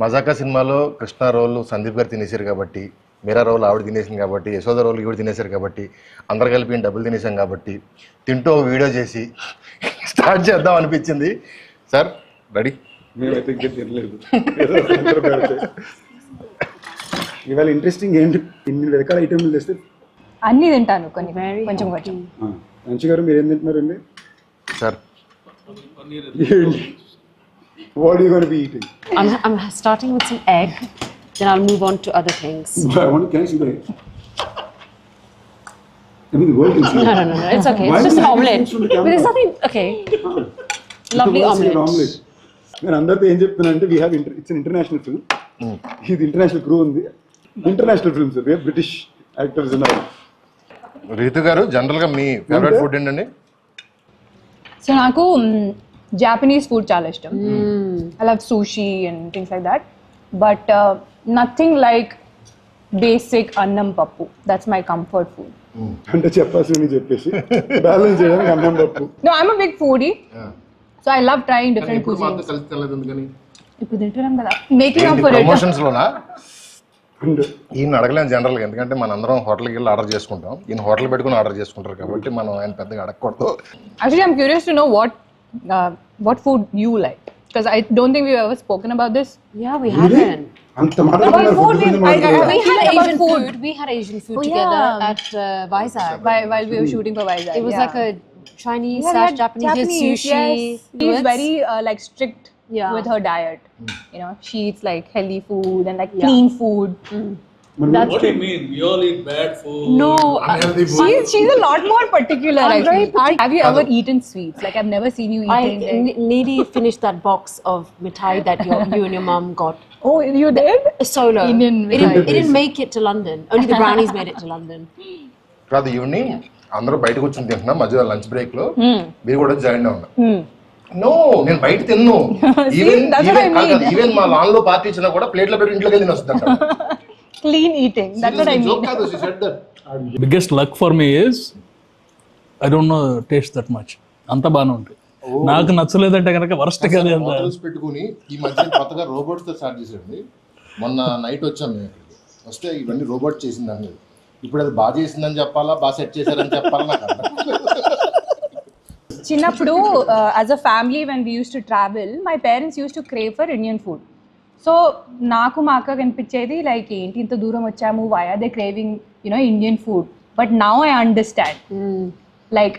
మజాకా సినిమాలో కృష్ణ రోల్ సందీప్ గారు తినేశారు కాబట్టి, మీరా రోల్ ఆవిడ తినేసింది కాబట్టి, యశోద రోల్ ఈవిడ తినేశారు కాబట్టి, అందరు కలిపి డబ్బులు తినేసాం కాబట్టి తింటూ ఒక వీడియో చేసి స్టార్ట్ చేద్దాం అనిపించింది. Sir ready? మేమైతే ఇంకా తినలేదు. ఇవాళ ఇంట్రెస్టింగ్ ఏంటి, ఇన్ని రకాల ఐటమ్లు తెస్తే అన్నీ తింటాను, కొన్ని కొంచెం కొంచెం. మంచి గారు మీరు ఏం తింటున్నారండి? Sir What are you going to be eating? I'm starting with some egg, then I'll move on to other things. Can I see the egg? I mean, the world can see it. No, it's okay. Why It's just do an you omelette. have to from the But there's camera? nothing, okay. Lovely It's an omelette. నేను అందరితో ఏం చెప్తున్నానంటే we have it's an international film. ఇది international crew ఉంది. International film sir, we British actors ఉన్నారు. రీతు గారు, జనరల్గా మీ favourite food ఏంటండి? సో నాకు జాపనీస్ ఫుడ్ చాలా ఇష్టం. I love sushi and things like that, but nothing like basic అన్నం పప్పు. That's my comfort food. అంటే చెప్పాల్సింది చెప్పేసి బ్యాలెన్స్ చేయడానికి అన్నం పప్పు. No, I'm a big foodie. So I love trying different cuisines. ఇప్పుడు తింటున్నాం కదా, making up for it. Promotions లోనా అండ్ ఈయన అడగలేము జనరల్గా, ఎందుకంటే మన అందరం హోటల్కి వెళ్ళి ఆర్డర్ చేసుకుంటాం. ఈయన హోటల్ పెట్టుకుని ఆర్డర్ చేసుకుంటారు కాబట్టి మనం ఆయన పెద్దగా అడగకూడదు. Actually, I'm curious to know what food you like, because I don't think we've ever spoken about this. Yeah, we haven't. అంత About మాట్లాడుతున్నారు food, food గురించి I మాట్లాడుతున్నారు. We had About Asian food. food. We had Asian food Oh, together yeah. at Vizag. While we were shooting for Vizag. It was like a Chinese Yeah, slash yeah, Japanese, we had sushi. Yes. She's very like strict Yeah. with her diet. You know, she eats like healthy food and like Yeah. clean food. What do you mean? We all eat bad food. No, Unhealthy food. She's a lot more particular. I'm Actually. very Have you ever eaten sweets? Like I've never seen you eating. nearly finished that box of mithai that you and your mum got. Oh, you did? Solo. Indian It didn't make it to London. Only the brownies made it to London. కాదు, evening అందరూ బయట కూర్చొని తింటున్నాం, మధ్యలో lunch break లో మీరు కూడా join అవ్వండి. నో, నేను బయట తిన్ను. that's what I mean. Even మా లాన్ లో పార్టీ ఇచ్చినా కూడా ప్లేట్లో పెట్టి ఇంట్లోకి వెళ్ళి వస్తుందంట. Clean eating. That's what I mean. కాదు, she said that. Biggest luck for me is I don't know taste that much. అంత బాగానే ఉంటుంది. నాకు నచ్చలేదంటే కనుక వరస్ట్ కదా. హోటల్స్ పెట్టుకుని ఈ మధ్య కొత్తగా రోబోట్స్ తో స్టార్ట్ చేసాడండి. మొన్న నైట్ వచ్చాం మేము ఇక్కడికి, వస్తే ఇవన్నీ రోబోట్ చేసిందని. ఇప్పుడు అది బాగా చేసిందని చెప్పాలా, బాగా సెట్ చేశారని చెప్పాలా నాకు అర్థం. చిన్నప్పుడు as a family when we used to travel, my parents used to crave for Indian food. So నాకు మా అక్క కనిపించేది లైక్ ఏంటి ఇంత దూరం వచ్చాము, why are they craving, you know, Indian food? But now I understand like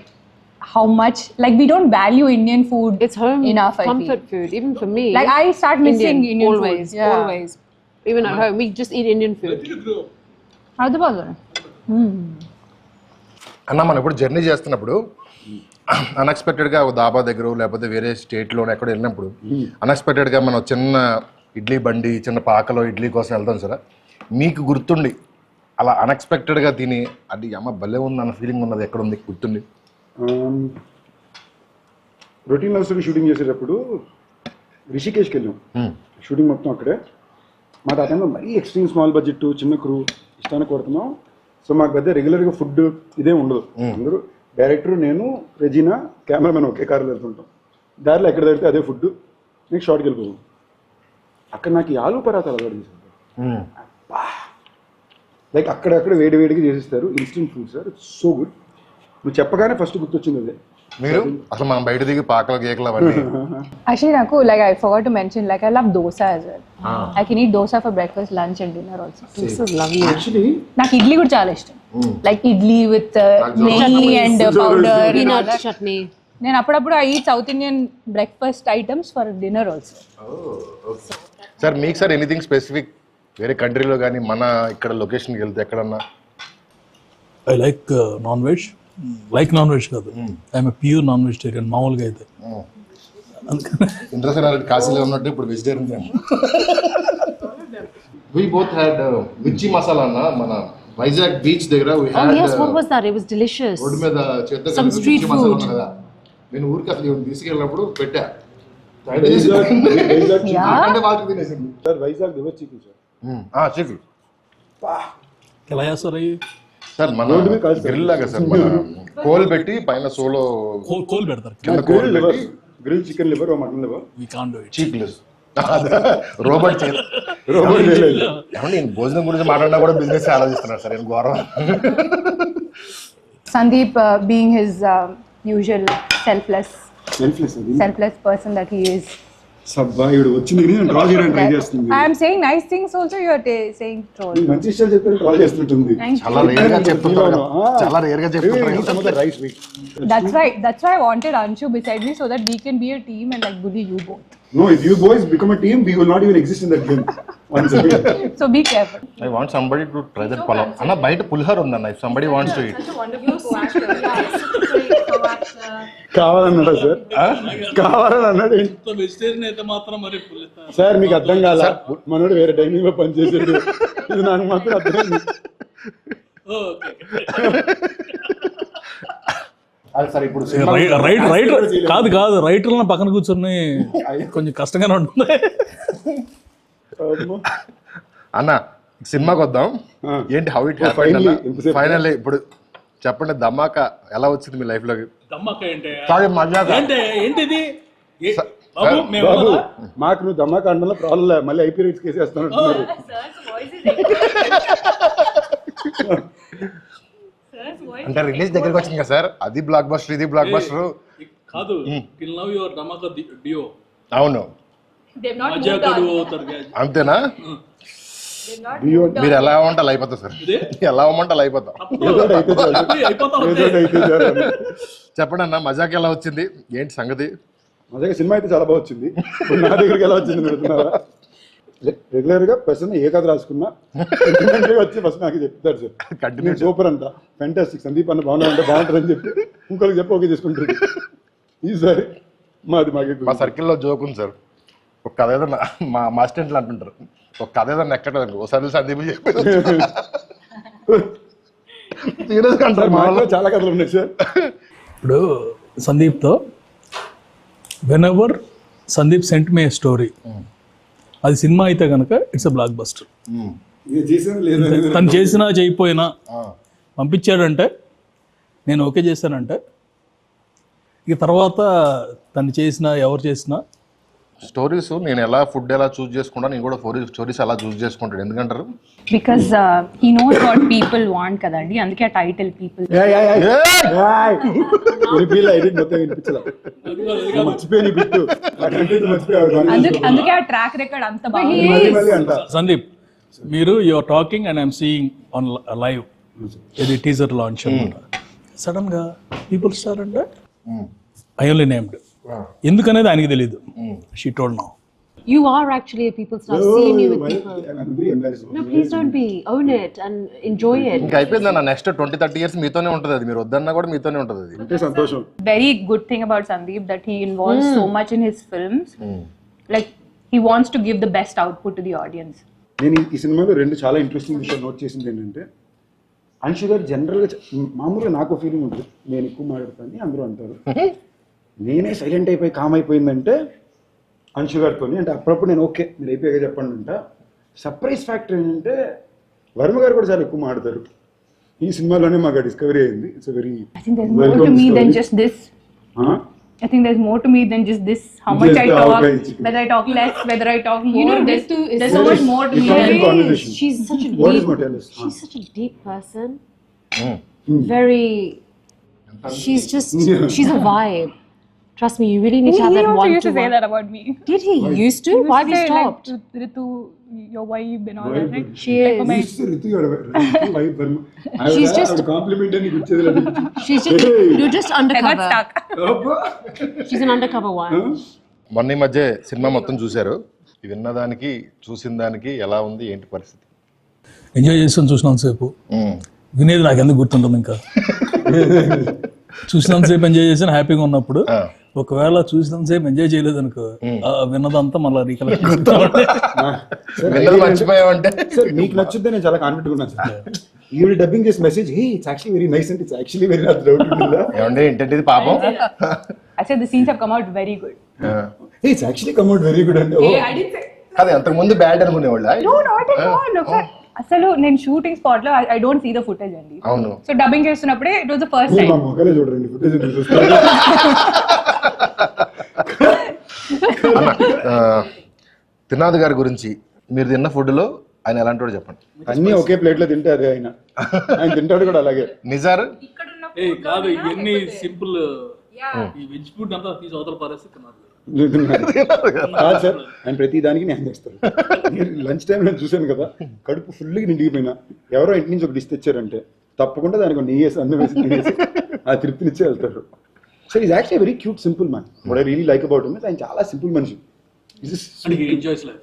how much like we don't value Indian food. It's home enough, I comfort feel. food, even for me. Like I start missing Indian always, food. Yeah. always. Even at home, we just eat Indian food. అది బాగుంది. అన్న, మనం ఇప్పుడు journey చేస్తున్నప్పుడు అన్ఎక్స్పెక్టెడ్గా ఒక దాబా దగ్గర లేకపోతే వేరే స్టేట్లో ఎక్కడ వెళ్ళినప్పుడు అన్ఎక్స్పెక్టెడ్గా మనం చిన్న ఇడ్లీ బండి, చిన్న పాకలో ఇడ్లీ కోసం వెళ్తాం సార్. మీకు గుర్తుండి అలా అన్ఎక్స్పెక్టెడ్గా తిని అది అమ్మ భలే ఉంది అన్న ఫీలింగ్ ఉన్నది ఎక్కడ ఉంది గుర్తుండి? రొటీన్ లవ్ స్టోరీ షూటింగ్ చేసేటప్పుడు రిషికేష్కి వెళ్ళాం. షూటింగ్ మొత్తం అక్కడే. మాకు ఆ టైంలో మరీ ఎక్స్ట్రీమ్ స్మాల్ బడ్జెట్, చిన్న క్రూ, ఇష్టానికి కొడుతున్నాం. సో మాకు పెద్ద రెగ్యులర్గా ఫుడ్ ఇదే ఉండదు. అందరూ డైరెక్టర్, నేను, రెజీనా, కెమెరామెన్ ఒకే కార్లో వెళ్తుంటాం. దారిలో ఎక్కడ దొరికితే అదే ఫుడ్. నెక్స్ట్ షార్ట్కి వెళ్ళిపోతాం. అక్కడ నాకు ఈ ఆలూ పరాతాలు అలవాటు చేశారు. లైక్ అక్కడక్కడ వేడి వేడిగా చేసిస్తారు. Instant food sir, it's so good. నువ్వు చెప్పగానే ఫస్ట్ గుర్తొచ్చింది అదే. మీరు అసలు మనం బయట దిగి పాకలు కేకలు అవన్నీ Actually, Naku, like I forgot to mention, like I love dosa as well. I can eat dosa for breakfast, lunch and dinner also. This is lovely. Actually నాకు ఇడ్లీ కూడా చాలా ఇష్టం. లైక్ ఇడ్లీ విత్ నెయ్యి అండ్ పౌడర్. Peanut chutney. నేను అప్పుడప్పుడు I eat south Indian breakfast items for dinner also. Sir మీకు sir anything specific వేరే కంట్రీలో కానీ మన ఇక్కడ లొకేషన్కి వెళ్తే ఎక్కడన్నా? I like non veg. Like non veg కాదు, ఐఎమ్ ప్యూర్ నాన్ వెజిటేరియన్ మామూలుగా అయితే. ఇంద్రసేనారెడ్డి కాశీలో ఉన్నట్టు ఇప్పుడు వెజిటేరియన్. వి బోత్ హ్యాడ్ మిర్చి మసాలా అన్న మన వైజాగ్ బీచ్ దగ్గర. Oh yes, what was that? It was delicious. Road మీద చేద్దాం Some street food. కదా, నేను ఊరికి అసలు తీసుకెళ్ళినప్పుడు పెట్టా. వైజాగ్ వాళ్ళకి తినేసింది sir. Vizag river chicken sir. Chicken ఎలా చేస్తారు అవి? సార్ మన గ్రిల్ లాగా సార్, మన కోల్ పెట్టి పైన సోలో కోల్ పెడతారు. కింద కోల్ పెట్టి grill chicken liver, mutton liver. We can't do it. చీక్లెస్ రోబోట్ చేయలేదు. రోబోట్ చేయలేదు. ఏమండి నేను భోజనం గురించి మాట్లాడినా కూడా బిజినెస్ ఆలోచిస్తున్నాను సార్ నేను ఘోరం. Sandeep, being his usual selfless person that he is. సబ్బా ఇవిడు వచ్చింది నేను డ్రా చేయడానికి ట్రై చేస్తుంది. I am saying nice things also, you are saying troll. మంచి విషయాలు చెప్తే డ్రా చేస్తుంటుంది. Thank you. చాలా రేర్ గా చెప్తుంటారు చాలా రేర్ గా చెప్తుంటారు. Right week. That's why I wanted Anshu beside me so that we can be a team and like bully you both. No, if you boys become a team, we will not even exist in that game. Once again. So be careful. I want somebody to try that palav. అన్న బయట పులిహోర ఉందన్న if somebody wants to eat. కావాలన్నాడా sir? కావాలని అన్నాడు. Vegetarian అయితే మాత్రం మరి sir మీకు అర్థం కాల, మనోడు వేరే డైనింగ్ లో పనిచేసాడు, ఇది నాకు మాత్రం అర్థమైంది. సార్ ఇప్పుడు కాదు రైటర్ పక్కన కూర్చొని కొంచెం కష్టంగానే ఉంటుంది. అన్న సినిమాకి వద్దాం. ఏంటి హౌ ఇట్ ఫైనల్లీ ఇప్పుడు చెప్పండి, ధమాకా ఎలా వచ్చింది మీ లైఫ్ లోకి? ఏంటిది బాబు మాకు నువ్వు దమ్మాక అండంలో ప్రాబ్లం లే, మళ్ళీ ఐపీ రైట్స్ కేసు వేస్తాను అంటున్నారు. అంటే రిలీజ్ దగ్గరికి వచ్చింది కదా సార్, అది బ్లాక్ బస్టర్ ఇది బ్లాక్ బస్టర్ కాదు. డియో అవును అంతేనా? మీరు ఎలా అవ్వమంటే అయిపోతా సార్, ఎలా అవ్వమంటే అయిపోతాం. చెప్పండి అన్న, మజాక్ ఎలా వచ్చింది, ఏంటి సంగతి? మజాక్ సినిమా అయితే చాలా బాగా వచ్చింది. నా దగ్గరికి ఎలా వచ్చింది పెడుతున్నారా? రెగ్యులర్ గా పర్సన్ ఏ కథ రాసుకున్నా వచ్చి ఫస్ట్ నాకు చెప్తారు సార్, కంటిన్యూ సూపర్ అంట, ఫెంటాస్టిక్, సందీప్ అన్న బాగున్నారంటే బాగుంటుంది అని చెప్పి ఇంకొకరికి చెప్పి ఓకే చేసుకుంటారు. ఈసారి మా సర్కిల్లో జోక్ ఉంది సార్, ఒక కథ ఏదన్నా మా అసిస్టెంట్లు అంటుంటారు, ఒక కథ ఏదన్నా ఎక్కడ ఒకసారి సందీప్ చెప్పి మాలో చాలా కథలు ఉన్నాయి సార్. ఇప్పుడు సందీప్తో whenever Sandeep sent me story, అది సినిమా అయితే కనుక ఇట్స్ అ బ్లాక్ బస్టర్. తను చేసినా చేయకపోయినా పంపించాడంటే నేను ఓకే చేశానంటే ఇక తర్వాత తను చేసినా ఎవరు చేసినా స్టోరీస్ నేను ఎలా ఫుడ్ ఎలా చూస్ చేసుకుంటాను, నేను కూడా స్టోరీస్ అలా చూస్ చేసుకుంటాను. ఎందుకంటారు? Because he knows what people want కదండి, అందుకే ఆ టైటిల్ పీపుల్. అందుకే ఆ ట్రాక్ రికార్డ్ అంత బాగుంది. సందీప్, మీరు you are talking and I'm seeing on live, ఇది టీజర్ లాంచ్ అనమాట. సడన్ గా పీపుల్ స్టార్ అంటే ఐ ఓన్లీ నేమ్డ్, ఎందుకనేది ఆయనకి తెలియదు. She told now. You are actually a people star. Seeing you with people. No, please don't be. Own it and enjoy it. ఇంకా అయిపోయింది అన్న, నెక్స్ట్ 20-30 years మీతోనే ఉంటుంది అది, మీరు వద్దన్నా కూడా మీతోనే ఉంటుంది అది. అంటే సంతోషం. Very good thing about Sandeep that he involves so much in his films. Like he wants to give the best output to the audience. నేను ఈ సినిమాలో రెండు చాలా ఇంట్రెస్టింగ్ విషయాలు నోట్ చేసింది ఏంటంటే, అంశు గారు జనరల్గా మామూలుగా నాకు ఫీలింగ్ ఉంటుంది, నేను ఎక్కువ మాట్లాడతాను అందరూ అంటారు, నేనే సైలెంట్ అయిపోయి కామ్ అయిపోయిందంటే అంశు గారితో, అంటే అప్పుడప్పుడు నేను ఓకే మీరు అయిపోయాక చెప్పండి అంట. సర్ప్రైజ్ ఫ్యాక్టర్ ఏంటంటే వర్మ గారు కూడా చాలా ఎక్కువ మాట్లాడతారు. ఈ సినిమాలోనే మాకు డిస్కవరీ అయింది. It's very I think there's more to me than just this. I think there's more to me than just this. How much I talk, whether I talk less, whether I talk more. There's so much more to me. She's such a What is deep. Motelis? She's such a deep person. Very. She's a vibe. Trust me, you really need to have that one-to-one. He used to say that about me. Did he? Used to? Why have you stopped? Like, Ritu, your wife and all that. Right? She is. She's just compliment అని ఇచ్చేది లేదు. She's just. You're just I got undercover. stuck. She's an undercover one. మొన్న ఈ మధ్య cinema మొత్తం చూశారు, విన్నదానికి చూసిన దానికి ఎలా ఉంది, ఏంటి పరిస్థితి? ఎంజాయ్ చేస్తాను చూసినంతసేపు, వినేది నాకు ఎందుకు గుర్తుంటుంది ఇంకా. చూసినంతసేపు ఎంజాయ్ చేసాను హ్యాపీగా ఉన్నప్పుడు, ఒకవేళ చూసినంతసేపు ఎంజాయ్ చేయలేదు అనుకో, విన్నదంతా మళ్ళీ రీకలెక్ట్ మర్చిపోయామంటే. సార్ మీకు నచ్చుద్దే నేను చాలా కాన్ఫిడెంట్ ఉన్నాను సార్. ఈవిడ డబ్బింగ్ చేసిన message, hey it's actually very nice and it's actually very not doubt ఉంటుందా ఏమంటే ఏంటంటే ఇది పాపం. I said the scenes have come out very good. Hey it's actually come out very good అంటే I didn't say. అది అంతకు ముందు bad అనుకునేవాళ్ళ? No, not at all. Okay. అసలు నేను షూటింగ్ స్పాట్ లో I don't see the footage అండి. అవును. సో డబ్బింగ్ చేస్తున్నప్పుడే it was the first time. మా మొక్కలే చూడండి ఫుటేజ్ చూస్తారు. త్రినాథ్ గారి గురించి మీరు తిన్న ఫుడ్లో ఆయన ఎలాంటి వాడు చెప్పండి. అన్నీ ఒకే ప్లేట్లో తింటే అదే ఆయన తింటాడు కూడా అలాగే. నిజార్ ఏ కాదు ఇవన్నీ సింపుల్ ఈ వెజ్ ఫుడ్ అంతా తీసి అవతల పారేస్తే తిన్నారు. కాదు సార్, ఆయన ప్రతి దానికి న్యాయం చేస్తారు. లంచ్ టైం నేను చూశాను కదా, కడుపు ఫుల్గా నిండిపోయినా ఎవరో ఇంటి నుంచి ఒక డిష్ తెచ్చారంటే తప్పకుండా దానికి నెయ్యి వేసి అన్నం వేసి తినేసి ఆ తృప్తినిచ్చే వెళ్తారు. So is actually very cute simple man. What I really like about him is ఆయన చాలా సింపుల్ మనిషి. Enjoys life.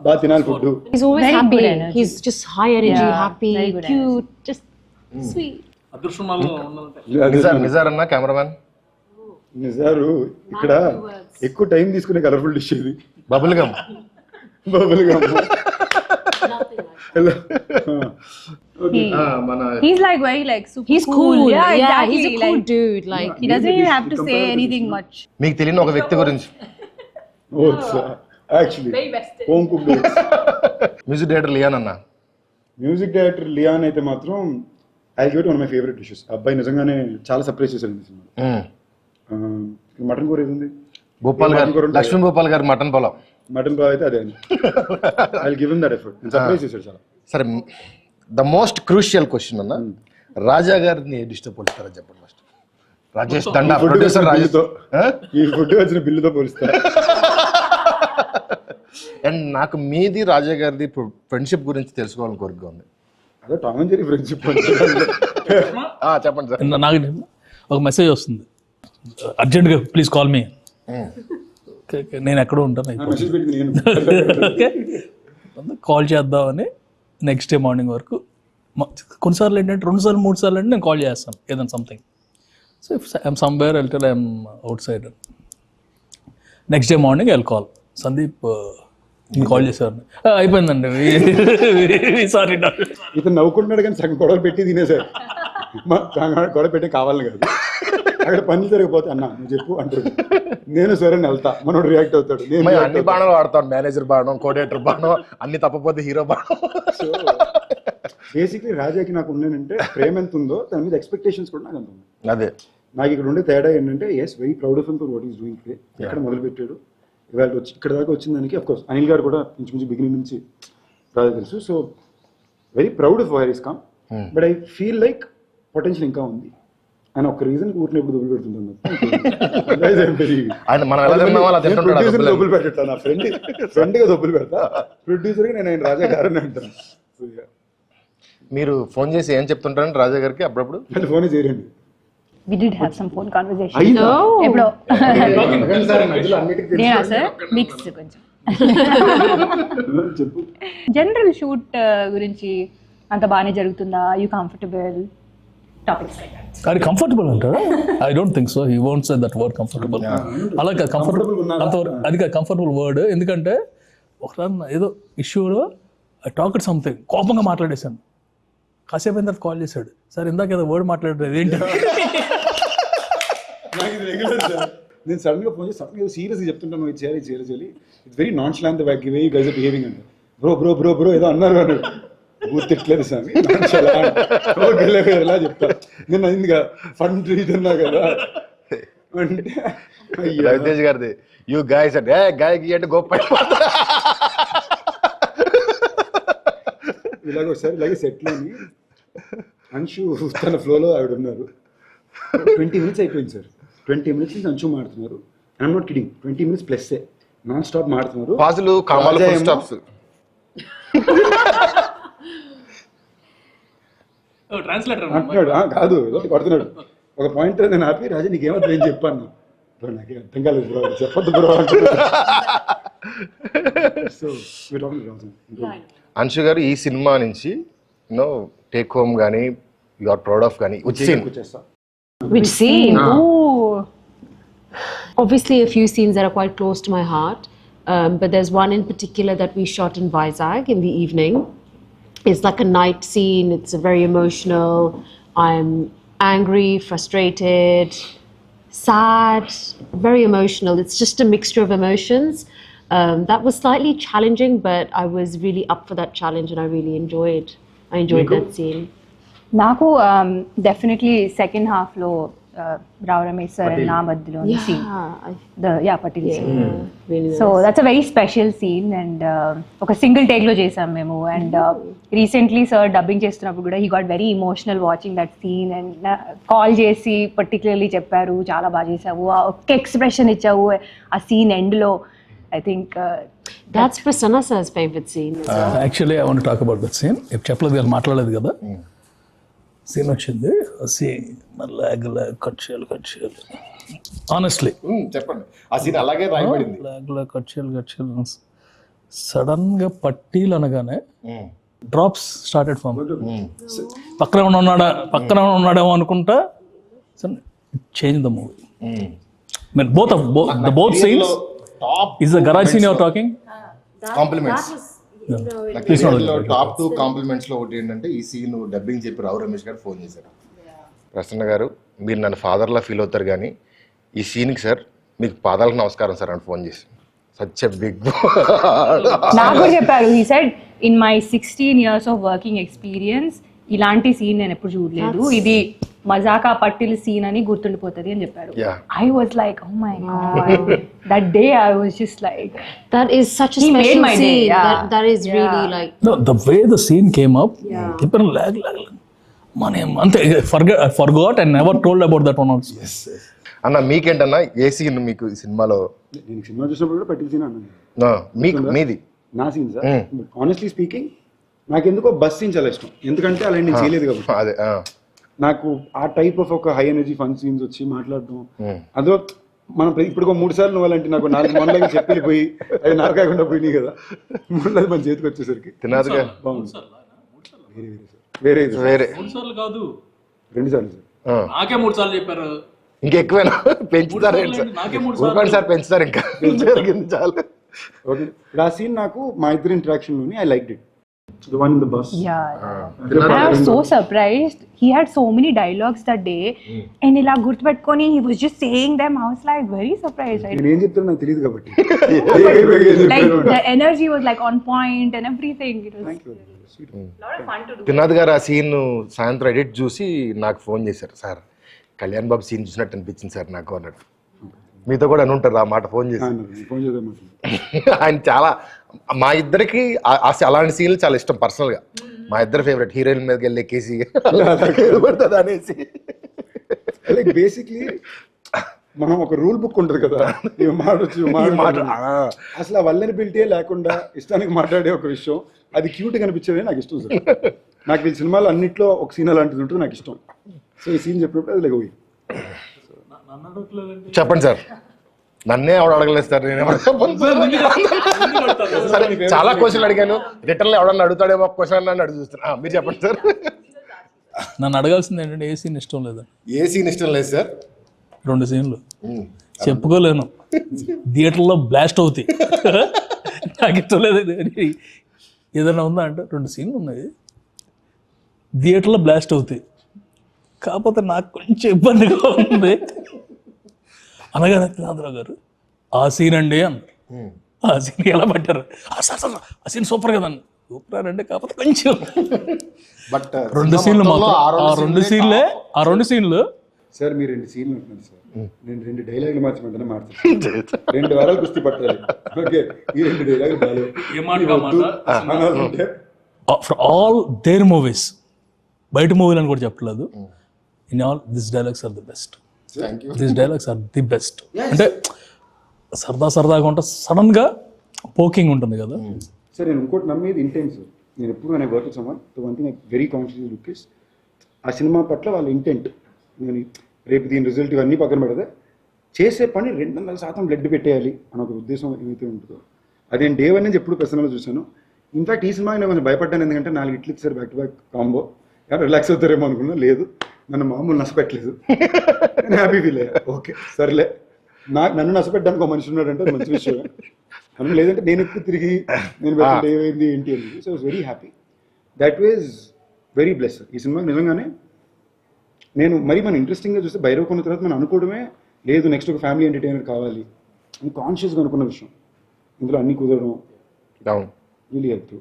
బాగా తినాలి food. He's always Very happy. good energy. He's just high energy, Yeah, happy, very good cute, just sweet. అదృష్టం వల్ల ఉండాలంటే నిజార్ అన్న cameraman. నిజారు ఇక్కడ ఎక్కువ టైం తీసుకునే కలర్ఫుల్ డిష్ ఇది. Bubble gum. Bubble gum. మన He's like very like super He's cool. Yeah, exactly. he's a cool like, dude. Like he doesn't even have to say anything much. మీకు తెలియని ఒక వ్యక్తి గురించి. Oats actually home cooked oats. Music director Leon అన్న. Music director Leon అయితే మాత్రం I give it one my favourite dishes. అబ్బాయి నిజంగానే చాలా సర్ప్రైజ్ చేశారు ఈ సినిమా. మటన్ కూర ఏది ఉంది, గోపాల్ గారు, లక్ష్మీ గోపాల్ గారు మటన్ పొలం. మటన్ బాగా అయితే అదే. I give him that effort. Surprise చేశారు చాలా. సరే, ద మోస్ట్ క్రూషియల్ క్వశ్చన్ అన్న, రాజా గారిని ఏ డిస్టర్బ్ పోలిస్తారని చెప్పండి ఫస్ట్. రాజేష్ దండా ప్రొడ్యూసర్ రాజేష్. ఈ ఫుడ్ వచ్చిన బిల్లుతో పోలిస్తారు. అండ్ నాకు మీది రాజా గారిది ఫ్రెండ్షిప్ గురించి తెలుసుకోవాలని కోరిక ఉంది. అదే టామ్ అండ్ జెర్రీ ఫ్రెండ్షిప్. చెప్పండి సార్. నాకు ఒక మెసేజ్ వస్తుంది, అర్జెంట్గా ప్లీజ్ కాల్ మీ. నేను ఎక్కడో ఉంటాను, మెసేజ్ పెట్టి నేను కాల్ చేద్దామని నెక్స్ట్ డే మార్నింగ్ వరకు. కొన్నిసార్లు ఏంటంటే 2 సార్లు 3 సార్లు అంటే నేను కాల్ చేస్తాను ఏదైనా something. So if I'm somewhere వెళ్తే I'm outside. Next day morning I call Sandeep, నేను కాల్ చేసేవాడిని. అయిపోయిందండి, సారీ. ఇతను నవ్వుకుంటున్నాడు కానీ సగం గొడవలు పెట్టి తినేసారు. గొడవ పెట్టి కావాలని కాదు, అక్కడ పని జరిగిపోతే అన్న నువ్వు చెప్పు అంటాడు. నేను సరే వెళ్తా, మనోడు రియాక్ట్ అవుతాడు. నేను అన్ని బాణాలు వాడతాను, మేనేజర్ బాణం, కోఆర్డినేటర్ బాణం, అన్ని తప్పపోతే హీరో బాణం. సో బేసిక్లీ రాజాకి నాకు ఉన్నానంటే ప్రేమ ఎంత ఉందో దాని మీద ఎక్స్పెక్టేషన్స్ కూడా నాకు అంత ఉంది. అదే నాకు ఇక్కడ ఉండే తేడా ఏంటంటే is very proud of him for what is doing today. ఎక్కడ మొదలు పెట్టాడు, ఇవాళ వచ్చి ఇక్కడ దాకా వచ్చిన దానికి అఫ్ కోర్స్ అనిల్ గారు కూడా ఇంచుమించు బిగినింగ్ నుంచి రాజా తెలుసు. So very proud of wire is come. But I feel like potential ఇంకా ఉంది. ఆయన ఒక రీజన్ ఊరిని ఎప్పుడు దొబ్బులు పెడుతుంటాను. ఆయన మనం ఎలా తిన్నామో అలా తింటుంటాడు. దొబ్బులు పెట్టాను, నా ఫ్రెండ్గా దొబ్బులు పెడతా, ప్రొడ్యూసర్గా నేను ఆయన రాజా గారని అంటాను. మీరు ఫోన్ చేసి ఏం చెప్తుంటారండి రాజా గారికి అప్పుడప్పుడు? అంటే ఫోనే చేయరండి. We did have some phone conversation. అయ్యిందా? ఎప్పుడో అన్నిటికీ నేనా సార్ మిక్స్ కొంచెం. చెప్పు. జనరల్ షూట్ గురించి అంత బాగానే జరుగుతుందా? You comfortable? టాపిక్స్ కానీ కంఫర్టబుల్ అంటారా? I don't think so. He won't say that word comfortable. అలాగే కంఫర్టబుల్ అంతవరకు అది కాదు కంఫర్టబుల్ వర్డ్. ఎందుకంటే ఒకసారి ఏదో ఇష్యూలో ఐ టాక్ సంథింగ్ కోపంగా మాట్లాడేశాను. కాసేపు అయిన తర్వాత కాల్ చేశాడు, సార్ ఇందాక ఏదో వర్డ్ మాట్లాడలేదు ఏంటి? నేను సడన్ గా ఫోన్ చేసి సడన్ గా సీరియస్ చెప్తుంటాను, ఇది చేయాలి చేయాలి. It's very nonchalant way you guys are behaving అంటే బ్రో బ్రో బ్రో బ్రో ఏదో అన్నారు అన్నాడు. గుర్తిట్లేదు స్వామి, ఎలా చెప్తా నేను అయిందిగా ఫండ్ ఇదన్నా కదా అంటే రవితేజ్ గారిది యూ గాయస్ అంటే గాయకి అంటే గొప్ప. ఇలాగ ఒకసారి ఇలాగే సెట్లోని అంశు తన ఫ్లోలో ఆవిడ ఉన్నారు. 20 minutes అయిపోయింది సార్. 20 minutes నుంచి అంశు మాడుతున్నారు. I'm not kidding, 20 minutes plus non stop మాడుతున్నారు. పాజులు కామాలు ఫుల్ స్టాప్స్. అంటున్నాడు కాదు ఏదో కొడుతున్నాడు. ఒక పాయింట్ నేను ఆపి రాజా నీకేమర్థం ఏం చెప్పాను, బ్రో నాకేం అర్థం కాలేదు బ్రో చెప్పొద్దు బ్రో అంటున్నాడు. సో అంశు గారు ఈ సినిమా నుంచి టేక్ హోమ్ కానీ యు ఆర్ ప్రౌడ్ ఆఫ్ కానీ వచ్చేస్తా. Which scene? Ooh. Obviously, a few scenes that are quite close to my heart, but there's one in particular that we shot in Vizag in the evening. It's like a night scene. It's very emotional. I'm angry, frustrated, sad, very emotional. It's just a mixture of emotions. That was slightly challenging, but I was really up for that challenge, and I really enjoyed that scene. నాకు definitely second హాఫ్లో Rao Ramesh sir and na మధ్యలోని scene. Patil scene. Really nice. So that's a very special scene and ఒక single take లో చేసాం మేము and recently sir dubbing చేస్తున్నప్పుడు కూడా he got very emotional watching that scene and call చేసి particularly చెప్పారు చాలా బాగా చేసావు ఒక్క ఎక్స్ప్రెషన్ ఇచ్చావు ఆ సీన్ ఎండ్ లో I think That's Prasanna sir's favorite scene. Actually I want talk about that scene ఇప్పుడు చెప్పలేదు కదా మాట్లాడలేదు కదా సీన్ వచ్చింది సీన్ మళ్ళీ కట్ చేయాలి ఆనెస్ట్లీ చెప్పండి ఆ సీన్ అలాగే రాయబడింది. కట్ చేయాలి సడన్గా పట్టీలు అనగానే డ్రాప్స్ స్టార్టెడ్ ఫామ్ పక్కన ఉన్నాడేమో అనుకుంటా change the movie mean both scenes is the garage seen your talking compliments top 2 compliments లో ఒకటి ఏంటంటే ఈ సీన్ డబ్బింగ్ చెప్పి రావు రమేష్ గారు ఫోన్ చేశారు. ప్రసన్న గారు మీరు నన్ను ఫాదర్లా ఫీల్ అవుతారు కానీ ఈ సీన్కి సార్ మీకు పాదాలకు నమస్కారం సార్ అని ఫోన్ చేసి సచ్ ఎ బిగ్ నాకు కూడా చెప్పారు he said in my 16 years of working experience ఇలాంటి సీన్ నేను ఎప్పుడు చూడలేదు ఇది మజాకా పట్టిల్ సీన్ అని గుర్తుండిపోతుంది అని చెప్పారు. I was like oh my God that day I was just like That is such a He made special my day, scene. yeah. That is really like. No, the way the scene came up, people lag. Ante I forgot and never told about that one also. Yes. అన్న మీకేంటన్నా ఏ scene మీకు ఈ సినిమాలో నేను cinema చూసినప్పుడు కూడా పట్టిల్ scene అన్నాను. మీకు మీది నా సీన్ సార్ ఆనెస్ట్లీ స్పీకింగ్ నాకు ఎందుకో బస్ సీన్ చాలా ఇష్టం ఎందుకంటే అలా నేను చేయలేదు కాబట్టి అదే నాకు ఆ టైప్ ఆఫ్ ఒక హై ఎనర్జీ ఫన్ సీన్స్ వచ్చి మాట్లాడడం అందులో మనం ఇప్పుడు 3 సార్లు నువ్వాలంటే నాకు 4 మండలకి చెప్పి పోయి అది నాకు కాకుండా పోయినాయి కదా 3 మన చేతికి వచ్చేసరికి తినాదుగా బాగుంది వేరే వేరే 3 సార్లు కాదు 2 సార్లు సార్ నాకే 3 సార్లు చెప్పారు ఇంకెక్కువేనా పెంచుతారు నాకే 3 ఊరుకోండి సార్ పెంచుతారు ఇంకా చాలు. ఓకే ఆ సీన్ నాకు మా ఇద్దరు ఇంటరాక్షన్ లోని I like it the one in the bus and I was so surprised he had so many dialogues that day and ila gurtupettukoni he was just saying them. I was like very surprised. నేను ఏం చెప్తానో నాకు తెలియదు కాబట్టి Like the energy was like on point and everything. It was lot of fun to do. తినాద్ గారు ఆ scene సాయంత్రం edit చూసి నాకు ఫోన్ చేశారు సార్ కళ్యాణ్ బాబు సీన్ చూసినట్టు అనిపించింది సార్ నాకు అన్నట్టు. మీతో కూడా అని ఉంటారు ఆ మాట ఫోన్ చేసి ఫోన్ చేద్దాం ఆయన చాలా మా ఇద్దరికి అలాంటి సీన్లు చాలా ఇష్టం పర్సనల్గా. మా ఇద్దరు ఫేవరెట్ హీరోయిన్ మీదకి వెళ్ళి ఎక్కేసి అనేసి లైక్ బేసిక్లీ మనం ఒక రూల్ బుక్ ఉంటుంది కదా మాట అసలు ఆ వల్లనిబిలిటీ లేకుండా ఇష్టానికి మాట్లాడే ఒక విషయం అది క్యూట్ కనిపించేది నాకు ఇష్టం సార్. నాకు ఈ సినిమాలో అన్నిట్లో ఒక సీన్ అలాంటిది ఉంటుంది నాకు ఇష్టం. సో ఈ సీన్ చెప్పినప్పుడు అది లైక్ చెప్పండి సార్ నన్నే ఎవడు అడగలేదు సార్ నేను ఎవరు చెప్పను సరే చాలా క్వశ్చన్లు అడిగాను రిటర్న్ ఎవడన్నా అడుగుతాడేమో క్వశ్చన్ అని అడుగు చూస్తున్నా మీరు చెప్పండి సార్. నన్ను అడగాల్సింది ఏంటంటే ఏ సీన్ ఇష్టం లేదా ఏ సీన్ ఇష్టం లేదు సార్ 2 సీన్లు చెప్పుకోలేను థియేటర్లో బ్లాస్ట్ అవుతాయి నాకు ఇష్టం లేదు ఏదైనా ఉందా అంటే 2 సీన్లు ఉన్నాయి థియేటర్లో బ్లాస్ట్ అవుతాయి కాకపోతే నాకు కొంచెం ఇబ్బందిగా ఉంది అనగానే తినాదరావు గారు ఆ సీన్ అండి అన్నారు. ఆ సీన్ ఎలా పట్టారు సార్ సార్ ఆ సీన్ సూపర్ కదండి సూపర్ అంటే కాకపోతే కొంచెం బట్ 2 సీన్లు మాత్రం ఆ 2 సీన్లు సార్ మీరు 2 సీన్లు ఉంటున్నారు సార్ నేను 2 డైలాగులు మార్చమంటే మాట్లాడతాను 2 వారాలు కుస్తీ పట్టాలి ఓకే ఈ 2 డైలాగులు ఫర్ ఆల్ దేర్ మూవీస్ బయట మూవీలు అని కూడా చెప్పలేదు in all this dialogues are the best this dialogues are the best అంటే సరదాగా ఉంటా సడన్గా పోకింగ్ ఉంటుంది కదా సార్. నేను ఇంకోటి నమ్మేది ఇంటెన్స్. నేను ఎప్పుడు నేను work someone one thing very conscious look is ఆ సినిమా పట్ల వాళ్ళ ఇంటెంట్. నేను రేపు దీని రిజల్ట్ ఇవన్నీ పక్కన పెడితే చేసే పని 200% బ్లడ్ పెట్టేయాలి అని ఒక ఉద్దేశం ఏమైతే ఉంటుందో అది నేను డే 1 నుంచి ఎప్పుడు పర్సనల్గా చూశాను. ఇన్ఫాక్ట్ ఈ సినిమాకి నేను కొంచెం భయపడ్డాను ఎందుకంటే 4 ఇట్లు ఇచ్చారు back to back combo relax అవుతారేమో అనుకున్నా లేదు నన్ను మామూలు నష్టపెట్టలేదు నేను హ్యాపీ ఫీల్ అయ్యా. ఓకే సర్లే నన్ను నష్టపెట్టడానికి ఒక మనిషి ఉన్నాడంటే మంచి విషయం నన్ను లేదంటే నేను ఎక్కువ తిరిగి నేను ఏమైంది ఏంటి అని. So I was very happy that was very bless. ఈ సినిమాకి నిజంగానే నేను మరి మనం ఇంట్రెస్టింగ్గా చూస్తే భైరవ్ కొన్న తర్వాత మనం అనుకోవడమే లేదు నెక్స్ట్ ఒక ఫ్యామిలీ ఎంటర్టైనర్ కావాలి అని కాన్షియస్గా అనుకున్న విషయం ఇందులో అన్నీ కుదరడం రియలీ హెల్ప్.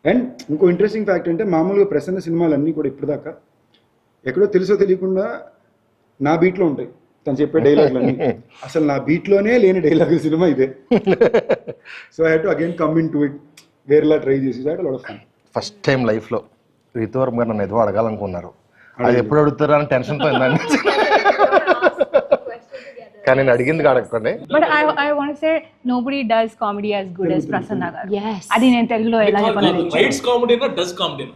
అండ్ ఇంకో ఇంట్రెస్టింగ్ ఫ్యాక్ట్ అంటే మామూలుగా ప్రసన్న సినిమాలు అన్నీ కూడా ఇప్పటిదాకా ఎక్కడో తెలుసో తెలియకుండా నా బీట్లో ఉంటాయి తను చెప్పే డైలాగులన్నీ. అసలు నా బీట్లోనే లేని డైలాగ్ సినిమా ఇదే. So I have to again come in to it, వేరేలా ట్రై చేసి that lot of fun. First time లైఫ్లో రీతువర్మ గారు నన్ను ఏదో అడగాలనుకున్నారు, అది ఎప్పుడు అడుగుతారా అని టెన్షన్తో ఉందండి. కానీ నేను అడిగింది అడగకండి. But I want to say nobody does comedy as good as Prasanna garu. Yes. అది నేను తెలుగులో ఎలా చెప్పాలి? Rights comedy does comedy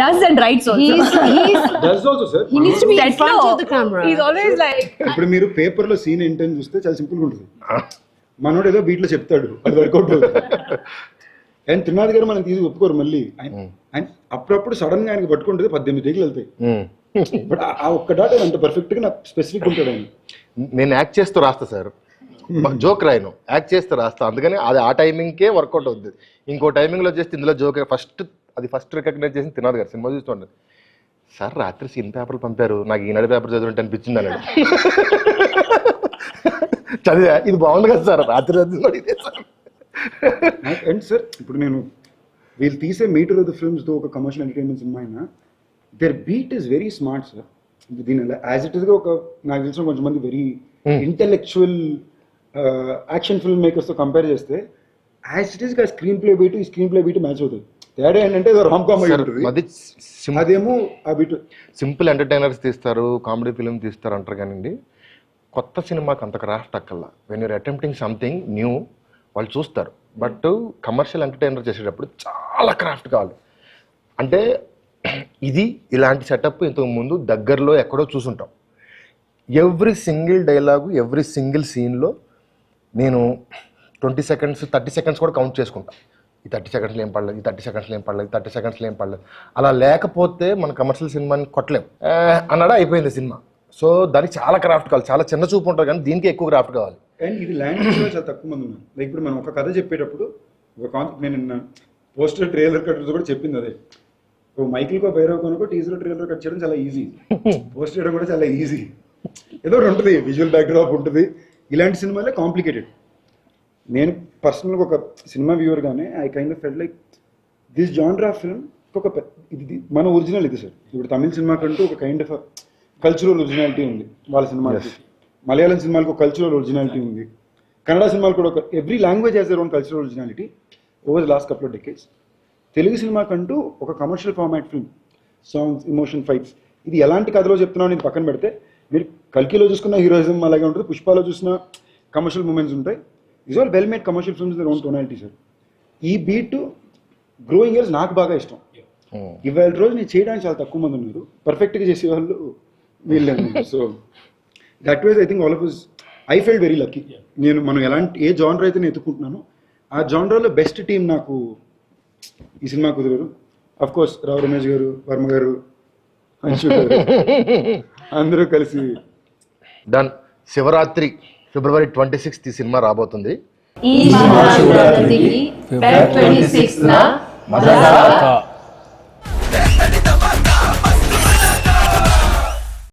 Does and writes also. He's that's also sir. he needs to be in Set front లో, of the camera. he's always like ఇప్పుడు మీరు పేపర్లో scene ఏంటని చూస్తే చాలా సింపుల్గా ఉంటుంది. మనోడు ఏదో బీట్లో చెప్తాడు, అది వర్కౌట్ అవుతుంది. అండ్ త్రినాథ్ గారు మనం తీసి ఒప్పుకోరు మళ్ళీ. ఆయన అప్పుడప్పుడు సడన్ గా ఆయనకి పట్టుకుంటుంది 18 టేకులు వెళ్తాయి. బట్ ఆ ఒక్క డాట్ అంత పర్ఫెక్ట్ గా నాకు స్పెసిఫిక్ ఉంటాడు ఆయన. నేను యాక్ట్ చేస్తూ రాస్తా సార్, జోక్ రాయను, యాక్ట్ చేస్తూ రాస్తా. అందుకని అది ఆ టైమింగ్కే వర్కౌట్ అవుతుంది. ఇంకో టైమింగ్లో చేస్తే ఇందులో జోక్ ఫస్ట్ రికగ్నైజ్ చేసి తినాలి గారు సినిమా చూస్తుండదు. సార్ రాత్రి సీన్ పేపర్లు పంపారు, నాకు ఈనాడు పేపర్ చదువుంటే అనిపించింది అన్నాడు. చదివా, ఇది బాగుంది కదా సార్, రాత్రి చదివి ఇదే సార్. అండ్ సార్ ఇప్పుడు నేను వీళ్ళు తీసే మీటర్ ఆఫ్ ద ఫిల్మ్స్ తో ఒక కమర్షియల్ ఎంటర్టైన్మెంట్ సినిమా అయినా there beat is very smart sir. దీని యాజ్ ఇట్ ఇస్ గా ఒక నాకు తెలిసిన కొంతమంది very intellectual action film makers తో కంపేర్ చేస్తే యాజ్ ఇట్ ఇస్ గా స్క్రీన్ ప్లే బీట్ ఈ స్క్రీన్ ప్లే బీట్ మ్యాచ్ అవుతుంది. తేడా ఏంటంటే రామ్ కామెడీ అది అదేమో ఆ బీట్ సింపుల్ ఎంటర్టైనర్స్ తీస్తారు, కామెడీ ఫిలిం తీస్తారు అంటారు కానివ్వండి, కొత్త సినిమాకి అంత క్రాఫ్ట్ అక్కల్లా. When you're attempting something new వాళ్ళు చూస్తారు. బట్ కమర్షియల్ ఎంటర్టైనర్ చేసేటప్పుడు చాలా క్రాఫ్ట్ కావాలి. అంటే ఇది ఇలాంటి సెటప్ ఇంతకు ముందు దగ్గరలో ఎక్కడో చూసుంటాం. Every single dialogue, every single సీన్లో నేను 20 seconds 30 seconds కూడా కౌంట్ చేసుకుంటా. ఈ 30 secondsలో ఏం పడలేదు, ఈ 30 secondsలో ఏం పడలేదు, 30 secondsలో ఏం పడలేదు. అలా లేకపోతే మన కమర్షియల్ సినిమాని కొట్టలేం అన్నాడా అయిపోయింది సినిమా. సో దానికి చాలా క్రాఫ్ట్ కావాలి, చాలా చిన్న చూపు ఉంటుంది కానీ దీనికి ఎక్కువ క్రాఫ్ట్ కావాలి. అండ్ ఇది లాంగ్వేజ్ లో చాలా తక్కువ మంది ఉన్నారు. లైక్ ఇప్పుడు మనం ఒక కథ చెప్పేటప్పుడు ఒక కాన్సెప్ట్ నేను పోస్టర్ ట్రైలర్ కట్ కూడా చెప్పింది అదే. మైకిల్కో భైరవ్కోనో టీజర్ ట్రైలర్ కట్ చేయడం చాలా ఈజీ, పోస్ట్ చేయడం కూడా చాలా ఈజీ. ఏదో ఒకటి ఉంటుంది, విజువల్ బ్యాక్డ్రాప్ ఉంటుంది. ఇలాంటి సినిమాలే కాంప్లికేటెడ్. నేను పర్సనల్గా ఒక సినిమా వ్యూవర్గానే I kind of felt like this genre film ఒక ఇది మన ఒరిజినల్ ఇది సార్. ఇప్పుడు తమిళ సినిమా కంటూ ఒక కైండ్ ఆఫ్ కల్చరల్ ఒరిజినాలిటీ ఉంది వాళ్ళ సినిమాకి. మలయాళం సినిమాలకు ఒక కల్చరల్ ఒరిజినాలిటీ ఉంది. కన్నడ సినిమాలు కూడా ఒక every language has their own cultural originality over the last couple of decades. Telugu cinema కంటూ ఒక commercial format film, songs, emotion, fights. ఇది ఎలాంటి కథలో చెప్తున్నావు నేను పక్కన పెడితే మీరు కల్కిలో చూసుకున్న హీరోయిజం అలాగే ఉంటుంది, పుష్పాలో చూసిన కమర్షియల్ మూమెంట్స్ ఉంటాయి. Is all well made commercial films their own tonality sir. ఈ బీట్ గ్రోయింగ్ ఇయర్స్ నాకు బాగా ఇష్టం. ఇవాళ రోజు నేను చేయడానికి చాలా తక్కువ మంది ఉన్నారు, పర్ఫెక్ట్గా చేసేవాళ్ళు వీళ్ళే. So that wise I think all of us I felt very lucky. మనం ఏ జానర్ అయితే నేను ఎత్తుకుంటున్నానో ఆ జానర్లో బెస్ట్ టీం నాకు ఈ cinema కుదిరారు. Of course Rao Ramesh గారు, వర్మ గారు, అంశు గారు అందరూ కలిసి డన్. శివరాత్రి February 26th ఈ సినిమా రాబోతుంది. ఈ మహాశివరాత్రికి Feb 26న